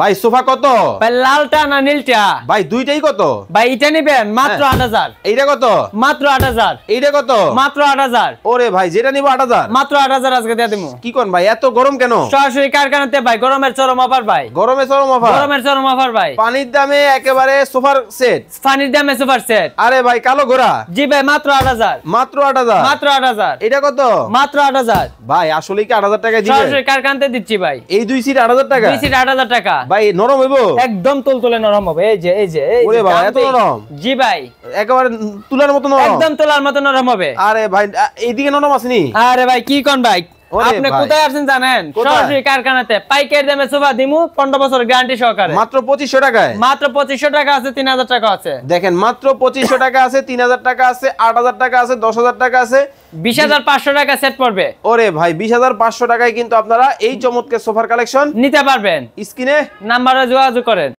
ভাই সোফা কত? ভাই লালটা না নীলটা? ভাই দুইটাই কত? ভাই এটা নিবেন মাত্র 8000। এইটা কত? মাত্র 8000। এইটা কত? মাত্র 8000। ওরে ভাই যেটা নিব 8000। মাত্র 8000 আজকে দিয়ে দিমু। কি কোন ভাই এত গরম কেন? সরাসরি কারখানাতে ভাই, গরমের চরম অফার ভাই। গরমে চরম অফার? গরমের চরম অফার ভাই। পানির দামে একেবারে সোফার সেট। পানির দামে সুপার সেট। আরে ভাই কালো ঘোড়া। জি ভাই মাত্র 8000। মাত্র 8000। মাত্র 8000। এটা কত? মাত্র 8000। ভাই আসলে কি 8000 টাকা দিবেন? সরাসরি কারখানাতে দিচ্ছি ভাই। এই দুই সিট 8000 টাকা? দুই সিট 8000 টাকা। ভাই নরম হইবো? একদম তুলতুলে নরম হবে। এই যে এই যে ওরে বাবা এত নরম? জি ভাই একেবারে তুলার মতো নরম? একদম তোলার মতো নরম হবে। আরে ভাই এইদিকে নরম আসেনি? আরে ভাই কি কোন ভাই, ওরে আপনি ভাই। কোথায় আছেন জানেন? কোথায়? সরাসরি কারখানাতে পাইকারি দামে সোফা দিমু 15 বছর গ্যারান্টি সহকারে। মাত্র 2500 টাকায়? মাত্র 2500 টাকা আছে, 3000 টাকা আছে। দেখেন মাত্র 2500 টাকা আছে, 3000 টাকা আছে, 8000 টাকা আছে, 10000 টাকা আছে, 20500 টাকা সেট পড়বে। ওরে ভাই 20500 টাকায় কিন্তু আপনারা এই চমৎকার সোফার কালেকশন নিতে পারবেন। স্ক্রিনে নাম্বারে যোগাযোগ করেন।